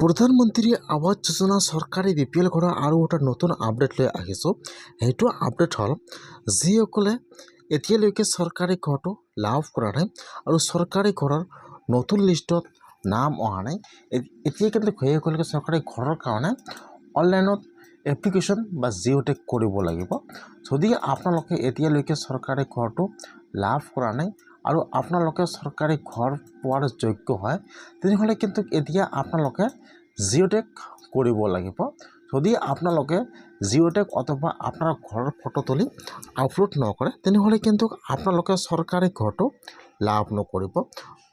প্ৰধানমন্ত্ৰী আৱাস যোজনা চৰকাৰী BPL ঘৰৰ আৰু এটা নতুন আপডেট লৈ আহিছোঁ। সেইটো আপডেট হ'ল যিসকলে এতিয়ালৈকে চৰকাৰী ঘৰটো লাভ কৰা নাই আৰু চৰকাৰী ঘৰৰ নতুন লিষ্টত নাম অহা নাই, এতিয়া কিন্তু সেইসকলে চৰকাৰী ঘৰৰ কাৰণে অনলাইনত এপ্লিকেশ্যন বা জিঅ'টেক কৰিব লাগিব। যদি আপোনালোকে এতিয়ালৈকে চৰকাৰী ঘৰটো লাভ কৰা নাই আৰু আপোনালোকে চৰকাৰী ঘৰ পোৱাৰ যোগ্য হয়, তেনেহ'লে কিন্তু এতিয়া আপোনালোকে জিঅ'টেক কৰিব লাগিব। যদি আপোনালোকে জিঅ'টেক অথবা আপোনাৰ ঘৰৰ ফটো তুলি আপলোড নকৰে, তেনেহ'লে কিন্তু আপোনালোকে চৰকাৰী ঘৰটো লাভ নকৰিব।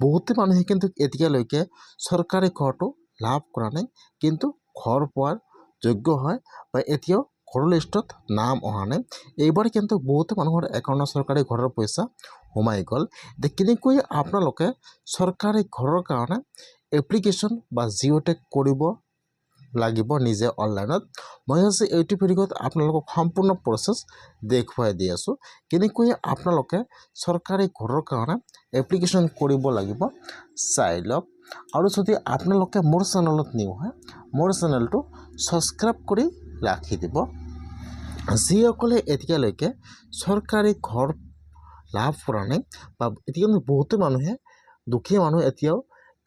বহুতে মানুহে কিন্তু এতিয়ালৈকে চৰকাৰী ঘৰটো লাভ কৰা নাই, কিন্তু ঘৰ পোৱাৰ যোগ্য হয় বা এতিয়াও ঘৰৰ লিষ্টত নাম অহা নাই। এইবাৰ কিন্তু বহুতো মানুহৰ একাউণ্টত চৰকাৰী ঘৰৰ পইচা সোমাই গ'ল। এতিয়া কেনেকৈ আপোনালোকে চৰকাৰী ঘৰৰ কাৰণে এপ্লিকেশ্যন বা জিঅ'টেক কৰিব লাগিব নিজে অনলাইনত, মই আজি এইটো ভিডিঅ'ত আপোনালোকক সম্পূৰ্ণ প্ৰচেছ দেখুৱাই দি আছোঁ। কেনেকৈ আপোনালোকে চৰকাৰী ঘৰৰ কাৰণে এপ্লিকেশ্যন কৰিব লাগিব চাই লওক। আৰু যদি আপোনালোকে মোৰ চেনেলত নিউ হয়, মোৰ চেনেলটো ছাবস্ক্ৰাইব কৰি ৰাখি দিব। যিসকলে এতিয়ালৈকে চৰকাৰী ঘৰ লাভ কৰা নাই বা এতিয়া কিন্তু বহুতো মানুহে দুখীয়া মানুহ এতিয়াও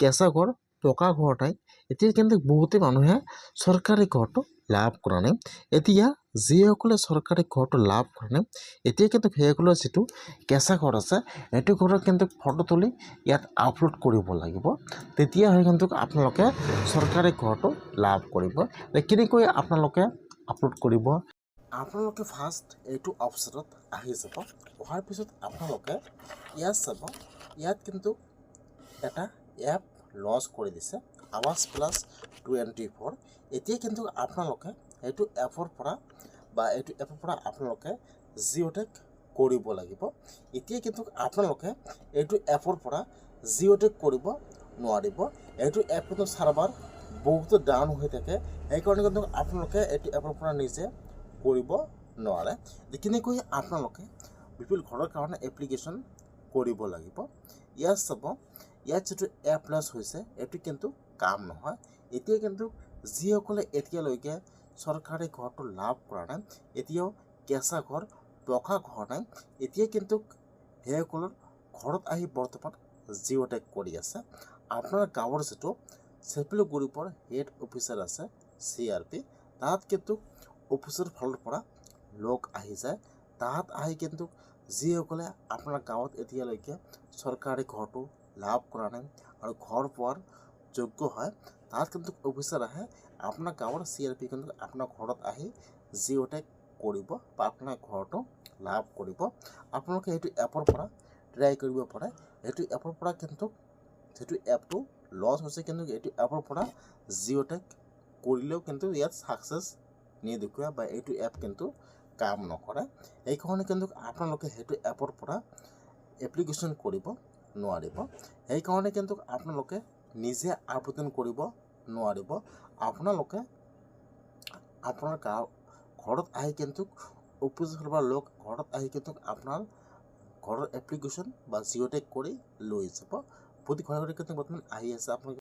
কেঁচা ঘৰ পকা ঘৰ নাই, এতিয়া কিন্তু বহুতে মানুহে চৰকাৰী ঘৰটো লাভ কৰা নাই। এতিয়া যিসকলে চৰকাৰী ঘৰটো লাভ কৰা নাই, এতিয়া কিন্তু সেইসকলৰ যিটো কেঁচা ঘৰ আছে, সেইটো ঘৰৰ কিন্তু ফটো তুলি ইয়াত আপলোড কৰিব লাগিব। তেতিয়াহে কিন্তু আপোনালোকে চৰকাৰী ঘৰটো লাভ কৰিব। কেনেকৈ আপোনালোকে আপলোড কৰিব, আপোনালোকে ফাৰ্ষ্ট এইটো অপশ্যনত আহি যাব। অহাৰ পিছত আপোনালোকে ইয়াত চাব, ইয়াত কিন্তু এটা এপ লঞ্চ কৰি দিছে, আৱাস প্লাছ 24। এতিয়া কিন্তু আপোনালোকে এইটো এপৰ পৰা আপোনালোকে জিঅ'টেক কৰিব লাগিব। এতিয়া কিন্তু আপোনালোকে এইটো এপৰ পৰা জিঅ'টেক কৰিব নোৱাৰিব। এইটো এপ কিন্তু চাৰ্ভাৰ বহুতো ডাউন হৈ থাকে, সেইকাৰণে কিন্তু আপোনালোকে এইটো এপৰ পৰা নিজে কৰিব নোৱাৰে। কেনেকৈ আপোনালোকে BPL ঘৰৰ কাৰণে এপ্লিকেশ্যন কৰিব লাগিব, ইয়াত চাব, ইয়াত যিটো এপ লঞ্চ হৈছে এইটো কিন্তু কাম নহয়। এতিয়া কিন্তু যিসকলে এতিয়ালৈকে চৰকাৰী ঘৰটো লাভ কৰা নাই, এতিয়াও কেঁচা ঘৰ পকা ঘৰ নাই, এতিয়া কিন্তু সেইসকলৰ ঘৰত আহি বৰ্তমান জিঅ'টেক কৰি আছে। আপোনাৰ গাঁৱৰ যিটো চেপিলো গ্ৰুপৰ হেড অফিচাৰ আছে CRP, তাত কিন্তু অফিচৰ ফালৰ পৰা লোক আহি যায়। তাত আহি কিন্তু যিসকলে আপোনাৰ গাঁৱত এতিয়ালৈকে চৰকাৰী ঘৰটো লাভ কৰা নাই আৰু ঘৰ পোৱাৰ যোগ্য হয়, তাত কিন্তু অফিচাৰ আহে, আপোনাৰ গাঁৱৰ CRP কিন্তু আপোনাৰ ঘৰত আহি জিঅ'টেক কৰিব বা আপোনাৰ ঘৰটো লাভ কৰিব। আপোনালোকে এইটো এপৰ পৰা ট্ৰাই কৰিব পাৰে। এইটো এপৰ পৰা কিন্তু যিটো এপটো লঞ্চ হৈছে, কিন্তু এইটো এপৰ পৰা জিঅ'টেক কৰিলেও কিন্তু ইয়াত ছাকচেছ নেদেখুৱায় বা এইটো এপ কিন্তু কাম নকৰে। এইকাৰণে কিন্তু আপোনালোকে সেইটো এপৰ পৰা এপ্লিকেশ্যন কৰিব নোৱাৰিব। সেইকাৰণে কিন্তু আপোনালোকে নিজে আবেদন কৰিব নোৱাৰিব। আপোনালোকে আপোনাৰ ঘৰত আহি কিন্তু অফিচৰ পৰা লোক ঘৰত আহি কিন্তু আপোনাৰ ঘৰৰ এপ্লিকেশ্যন বা জিঅ'টেক কৰি লৈ যাব। প্ৰতি ঘৰে ঘৰে কিন্তু বৰ্তমান আহি আছে। আপোনালোকে